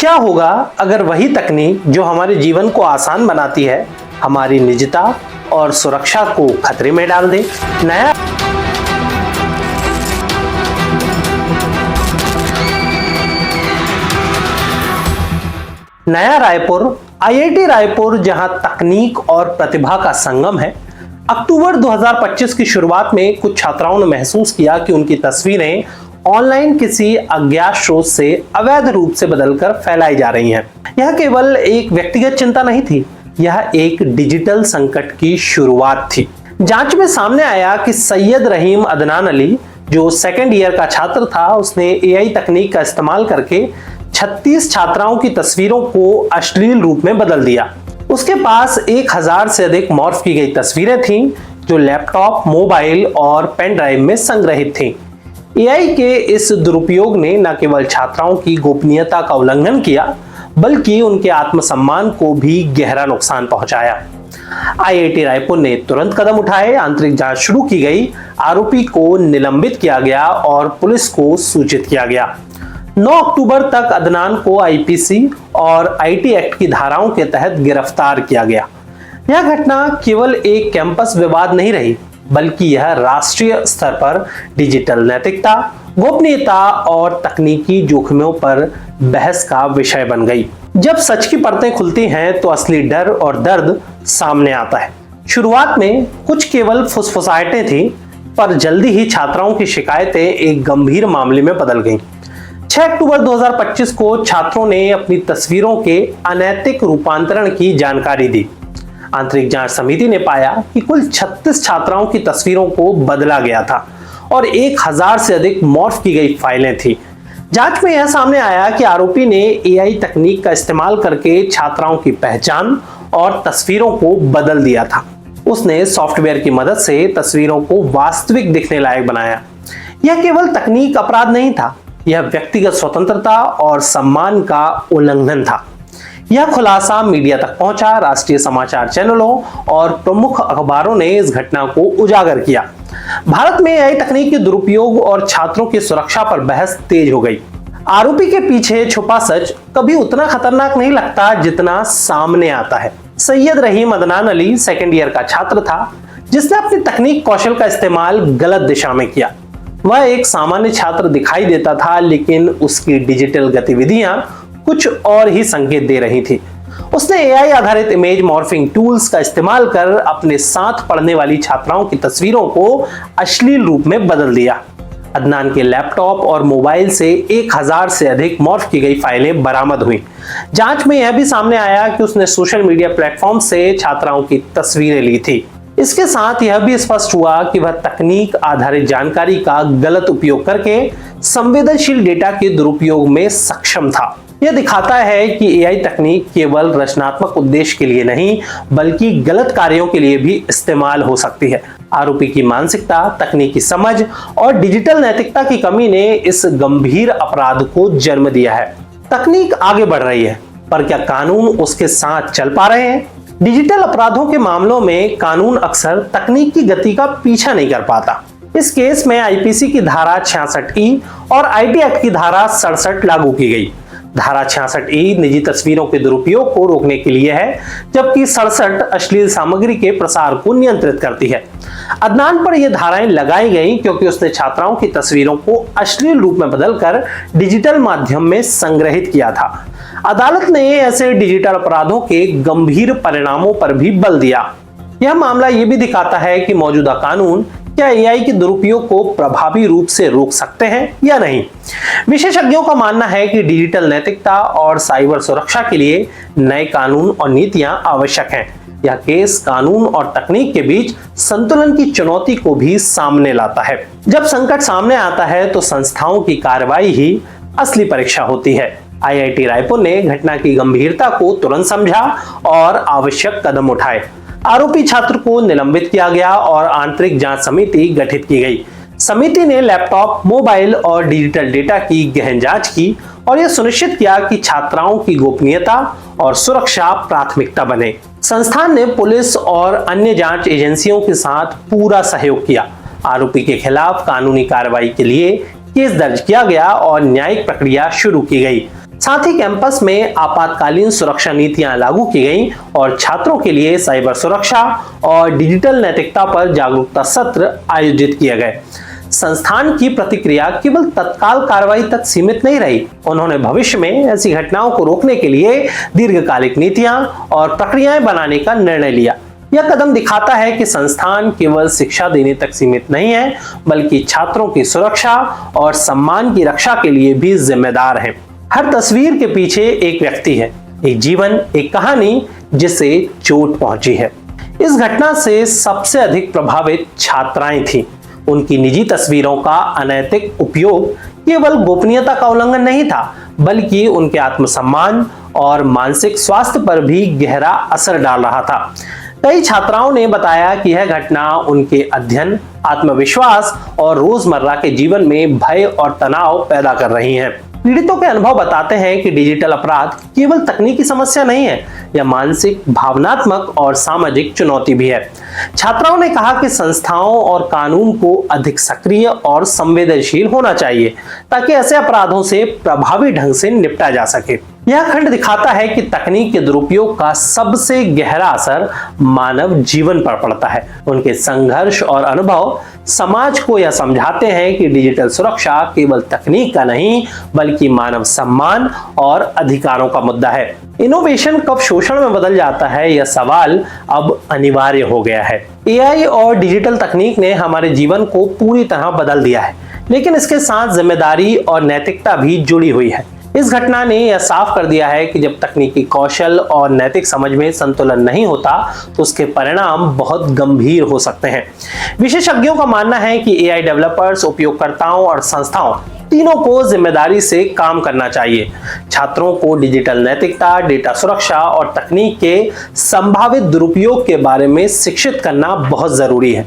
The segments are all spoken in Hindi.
क्या होगा अगर वही तकनीक जो हमारे जीवन को आसान बनाती है हमारी निजता और सुरक्षा को खतरे में डाल दे। नया रायपुर, आईआईटी रायपुर, जहां तकनीक और प्रतिभा का संगम है। अक्टूबर 2025 की शुरुआत में कुछ छात्राओं ने महसूस किया कि उनकी तस्वीरें ऑनलाइन किसी अज्ञात स्रोत से अवैध रूप से बदलकर फैलाई जा रही हैं। यह केवल एक व्यक्तिगत चिंता नहीं थी, यह एक डिजिटल संकट की शुरुआत थी। जांच में सामने आया कि सैयद रहीम अदनान अली, जो सेकेंड ईयर का छात्र था, उसने एआई तकनीक का इस्तेमाल करके 36 छात्राओं की तस्वीरों को अश्लील रूप में बदल दिया। उसके पास 1000 से अधिक मॉर्फ की गई तस्वीरें थीं, जो लैपटॉप, मोबाइल और पेन ड्राइव में संग्रहित थीं। एआई के इस दुरुपयोग ने न केवल छात्राओं की गोपनीयता का उल्लंघन किया, बल्कि उनके आत्मसम्मान को भी गहरा नुकसान पहुंचाया। आईआईटी रायपुर ने तुरंत कदम उठाए, आंतरिक जांच शुरू की गई, आरोपी को निलंबित किया गया और पुलिस को सूचित किया गया। 9 अक्टूबर तक अदनान को आईपीसी और आईटी एक्ट की धाराओं के तहत गिरफ्तार किया गया। यह घटना केवल एक कैंपस विवाद नहीं रही, बल्कि यह राष्ट्रीय स्तर पर डिजिटल नैतिकता, गोपनीयता और तकनीकी जोखिमों पर बहस का विषय बन गई। जब सच की परतें खुलती हैं तो असली डर और दर्द सामने आता है। शुरुआत में कुछ केवल फुसफुसाहटें थीं, पर जल्दी ही छात्राओं की शिकायतें एक गंभीर मामले में बदल गईं। 6 अक्टूबर 2025 को छात्रों ने अपनी तस्वीरों के अनैतिक रूपांतरण की जानकारी दी। आंतरिक जांच समिति ने पाया कि कुल 36 छात्राओं की तस्वीरों को बदला गया था और 1000 से अधिक मॉर्फ की गई फाइलें थी। जांच में यह सामने आया कि आरोपी ने एआई तकनीक का इस्तेमाल करके छात्राओं की पहचान और तस्वीरों को बदल दिया था। उसने सॉफ्टवेयर की मदद से तस्वीरों को वास्तविक दिखने लायक बनाया। यह केवल तकनीक अपराध नहीं था, यह व्यक्तिगत स्वतंत्रता और सम्मान का उल्लंघन था। यह खुलासा मीडिया तक पहुंचा, राष्ट्रीय समाचार चैनलों और प्रमुख अखबारों ने इस घटना को उजागर किया। भारत में एआई तकनीक के दुरुपयोग और छात्रों की सुरक्षा पर बहस तेज हो गई। आरोपी के पीछे छुपा सच कभी उतना खतरनाक नहीं लगता जितना सामने आता है। सैयद रहीम अदनान अली सेकेंड ईयर का छात्र था, जिसने अपनी तकनीक कौशल का इस्तेमाल गलत दिशा में किया। वह एक सामान्य छात्र दिखाई देता था, लेकिन उसकी डिजिटल गतिविधियां कुछ और ही संकेत दे रही थी। उसने एआई आधारित इमेज मॉर्फिंग टूल्स का इस्तेमाल कर अपने साथ पढ़ने वाली छात्राओं की तस्वीरों को अश्लील रूप में बदल दिया। अदनान के लैपटॉप और मोबाइल से 1000 से अधिक मॉर्फ की गई फाइलें बरामद हुई। जांच में यह भी सामने आया कि उसने सोशल मीडिया प्लेटफॉर्म से छात्राओं की तस्वीरें ली थी। इसके साथ यह भी स्पष्ट हुआ कि वह तकनीक आधारित जानकारी का गलत उपयोग करके संवेदनशील डेटा के दुरुपयोग में सक्षम था। यह दिखाता है कि एआई तकनीक केवल रचनात्मक उद्देश्य के लिए नहीं, बल्कि गलत कार्यों के लिए भी इस्तेमाल हो सकती है। आरोपी की मानसिकता, तकनीकी समझ और डिजिटल नैतिकता की कमी ने इस गंभीर अपराध को जन्म दिया है। तकनीक आगे बढ़ रही है, पर क्या कानून उसके साथ चल पा रहे हैं? डिजिटल अपराधों के मामलों में कानून अक्सर तकनीक की गति का पीछा नहीं कर पाता। इस केस में आईपीसी की धारा 66E और आईटी एक्ट की धारा 67 लागू की गई। धारा 66E निजी तस्वीरों के दुरुपयोग को रोकने के लिए है, जबकि 67 अश्लील सामग्री के प्रसार को नियंत्रित करती है। अदनान पर यह धाराएं लगाई गई क्योंकि उसने छात्राओं की तस्वीरों को अश्लील रूप में बदलकर डिजिटल माध्यम में संग्रहित किया था। अदालत ने ऐसे डिजिटल अपराधों के गंभीर परिणामों पर भी बल दिया। यह मामला यह भी दिखाता है कि मौजूदा कानून क्या एआई के दुरुपयोग को प्रभावी रूप से रोक सकते हैं या नहीं। विशेषज्ञों का मानना है कि डिजिटल नैतिकता और साइबर सुरक्षा के लिए नए कानून और नीतियां आवश्यक हैं। यह केस कानून और तकनीक के बीच संतुलन की चुनौती को भी सामने लाता है। जब संकट सामने आता है तो संस्थाओं की कार्रवाई ही असली परीक्षा होती है। आईआईटी रायपुर ने घटना की गंभीरता को तुरंत समझा और आवश्यक कदम उठाए। आरोपी छात्र को निलंबित किया गया और आंतरिक जांच समिति गठित की गई। समिति ने लैपटॉप, मोबाइल और डिजिटल डेटा की गहन जांच की और यह सुनिश्चित किया कि छात्राओं की गोपनीयता और सुरक्षा प्राथमिकता बने। संस्थान ने पुलिस और अन्य जांच एजेंसियों के साथ पूरा सहयोग किया। आरोपी के खिलाफ कानूनी कार्रवाई के लिए केस दर्ज किया गया और न्यायिक प्रक्रिया शुरू की गई। साथ ही कैंपस में आपातकालीन सुरक्षा नीतियां लागू की गईं और छात्रों के लिए साइबर सुरक्षा और डिजिटल नैतिकता पर जागरूकता सत्र आयोजित किए गए। संस्थान की प्रतिक्रिया केवल तत्काल कार्रवाई तक सीमित नहीं रही। उन्होंने भविष्य में ऐसी घटनाओं को रोकने के लिए दीर्घकालिक नीतियां और प्रक्रियाएं बनाने का निर्णय लिया। यह कदम दिखाता है कि संस्थान केवल शिक्षा देने तक सीमित नहीं है, बल्कि छात्रों की सुरक्षा और सम्मान की रक्षा के लिए भी जिम्मेदार है। हर तस्वीर के पीछे एक व्यक्ति है, एक जीवन, एक कहानी जिसे चोट पहुंची है। इस घटना से सबसे अधिक प्रभावित छात्राएं थीं। उनकी निजी तस्वीरों का अनैतिक उपयोग केवल गोपनीयता का उल्लंघन नहीं था, बल्कि उनके आत्मसम्मान और मानसिक स्वास्थ्य पर भी गहरा असर डाल रहा था। कई छात्राओं ने बताया कि यह घटना उनके अध्ययन, आत्मविश्वास और रोजमर्रा के जीवन में भय और तनाव पैदा कर रही हैं। पीड़ितों के अनुभव बताते हैं कि डिजिटल अपराध केवल तकनीकी समस्या नहीं है, यह मानसिक, भावनात्मक और सामाजिक चुनौती भी है। छात्राओं ने कहा कि संस्थाओं और कानून को अधिक सक्रिय और संवेदनशील होना चाहिए ताकि ऐसे अपराधों से प्रभावी ढंग से निपटा जा सके। यह खंड दिखाता है कि तकनीक के दुरुपयोग का सबसे गहरा असर मानव जीवन पर पड़ता है। उनके संघर्ष और अनुभव समाज को यह समझाते हैं कि डिजिटल सुरक्षा केवल तकनीक का नहीं, बल्कि मानव सम्मान और अधिकारों का मुद्दा है। इनोवेशन कब शोषण में बदल जाता है, यह सवाल अब अनिवार्य हो गया है। एआई और डिजिटल तकनीक ने हमारे जीवन को पूरी तरह बदल दिया है, लेकिन इसके साथ जिम्मेदारी और नैतिकता भी जुड़ी हुई है। इस घटना ने यह साफ कर दिया है कि जब तकनीकी कौशल और नैतिक समझ में संतुलन नहीं होता तो उसके परिणाम बहुत गंभीर हो सकते हैं। विशेषज्ञों का मानना है कि एआई डेवलपर्स, उपयोगकर्ताओं और संस्थाओं तीनों को जिम्मेदारी से काम करना चाहिए। छात्रों को डिजिटल नैतिकता, डेटा सुरक्षा और तकनीक के संभावित दुरुपयोग के बारे में शिक्षित करना बहुत जरूरी है।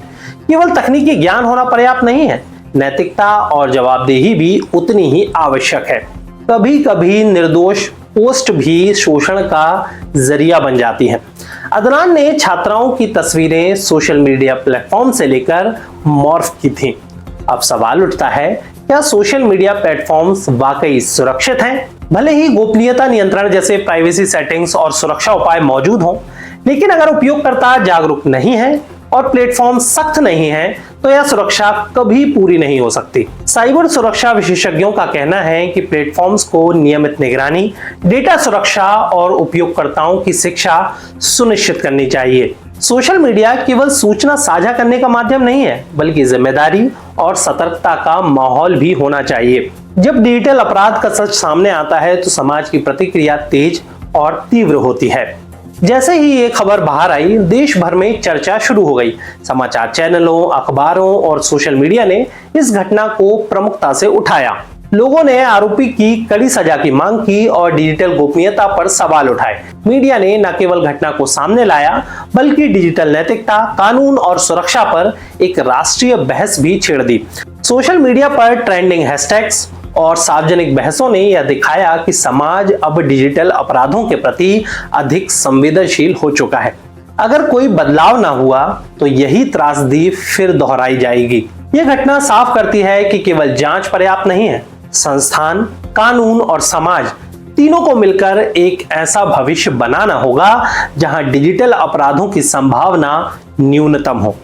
केवल तकनीकी ज्ञान होना पर्याप्त नहीं है, नैतिकता और जवाबदेही भी उतनी ही आवश्यक है। कभी कभी निर्दोष पोस्ट भी शोषण का जरिया बन जाती हैं। अदनान ने छात्राओं की तस्वीरें सोशल मीडिया प्लेटफॉर्म से लेकर मॉर्फ की थीं। अब सवाल उठता है, क्या सोशल मीडिया प्लेटफॉर्म्स वाकई सुरक्षित हैं? भले ही गोपनीयता नियंत्रण जैसे प्राइवेसी सेटिंग्स और सुरक्षा उपाय मौजूद हों, लेकिन अगर उपयोगकर्ता जागरूक नहीं है और प्लेटफॉर्म सख्त नहीं है तो यह सुरक्षा कभी पूरी नहीं हो सकती। साइबर सुरक्षा विशेषज्ञों का कहना है कि प्लेटफॉर्म्स को नियमित निगरानी, डेटा सुरक्षा और उपयोगकर्ताओं की शिक्षा सुनिश्चित करनी चाहिए। सोशल मीडिया केवल सूचना साझा करने का माध्यम नहीं है, बल्कि जिम्मेदारी और सतर्कता का माहौल भी होना चाहिए। जब डिजिटल अपराध का सच सामने आता है तो समाज की प्रतिक्रिया तेज और तीव्र होती है। जैसे ही ये खबर बाहर आई, देश भर में चर्चा शुरू हो गई। समाचार चैनलों, अखबारों और सोशल मीडिया ने इस घटना को प्रमुखता से उठाया। लोगों ने आरोपी की कड़ी सजा की मांग की और डिजिटल गोपनीयता पर सवाल उठाए। मीडिया ने न केवल घटना को सामने लाया, बल्कि डिजिटल नैतिकता, कानून और सुरक्षा पर एक राष्ट्रीय बहस भी छेड़ दी। सोशल मीडिया पर ट्रेंडिंग हैशटैग्स और सार्वजनिक बहसों ने यह दिखाया कि समाज अब डिजिटल अपराधों के प्रति अधिक संवेदनशील हो चुका है। अगर कोई बदलाव ना हुआ तो यही त्रासदी फिर दोहराई जाएगी। यह घटना साफ करती है कि केवल जांच पर्याप्त नहीं है, संस्थान, कानून और समाज तीनों को मिलकर एक ऐसा भविष्य बनाना होगा जहां डिजिटल अपराधों की संभावना न्यूनतम हो।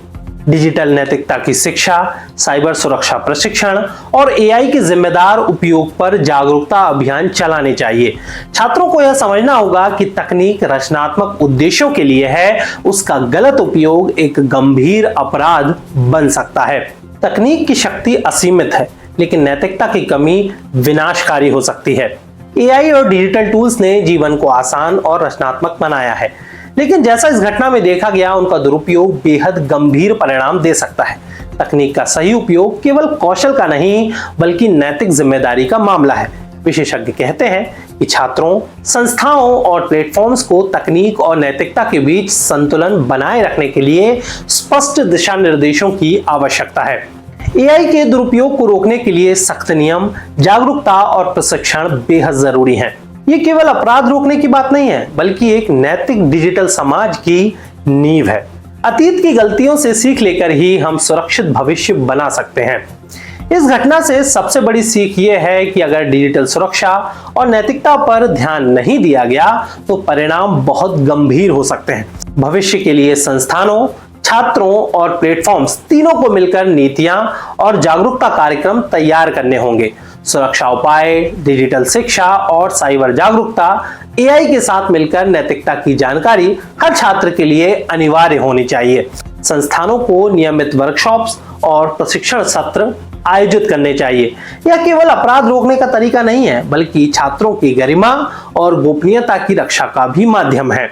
डिजिटल नैतिकता की शिक्षा, साइबर सुरक्षा प्रशिक्षण और एआई के जिम्मेदार उपयोग पर जागरूकता अभियान चलाने चाहिए। छात्रों को यह समझना होगा कि तकनीक रचनात्मक उद्देश्यों के लिए है, उसका गलत उपयोग एक गंभीर अपराध बन सकता है। तकनीक की शक्ति असीमित है, लेकिन नैतिकता की कमी विनाशकारी हो सकती है। एआई और डिजिटल टूल्स ने जीवन को आसान और रचनात्मक बनाया है, लेकिन जैसा इस घटना में देखा गया, उनका दुरुपयोग बेहद गंभीर परिणाम दे सकता है। तकनीक का सही उपयोग केवल कौशल का नहीं, बल्कि नैतिक जिम्मेदारी का मामला है। विशेषज्ञ कहते हैं कि छात्रों, संस्थाओं और प्लेटफॉर्म्स को तकनीक और नैतिकता के बीच संतुलन बनाए रखने के लिए स्पष्ट दिशा निर्देशों की आवश्यकता है। एआई के दुरुपयोग को रोकने के लिए सख्त नियम, जागरूकता और प्रशिक्षण बेहद जरूरी हैं। ये केवल अपराध रोकने की बात नहीं है, बल्कि एक नैतिक डिजिटल समाज की नींव है। अतीत की गलतियों से सीख लेकर ही हम सुरक्षित भविष्य बना सकते हैं। इस घटना से सबसे बड़ी सीख ये है कि अगर डिजिटल सुरक्षा और नैतिकता पर ध्यान नहीं दिया गया तो परिणाम बहुत गंभीर हो सकते हैं। भविष्य के लिए संस्थानों, छात्रों और प्लेटफॉर्म्स तीनों को मिलकर नीतियां और जागरूकता कार्यक्रम तैयार करने होंगे। सुरक्षा उपाय, डिजिटल शिक्षा और साइबर जागरूकता एआई के साथ मिलकर नैतिकता की जानकारी हर छात्र के लिए अनिवार्य होनी चाहिए। संस्थानों को नियमित वर्कशॉप्स और प्रशिक्षण सत्र आयोजित करने चाहिए। यह केवल अपराध रोकने का तरीका नहीं है, बल्कि छात्रों की गरिमा और गोपनीयता की रक्षा का भी माध्यम है।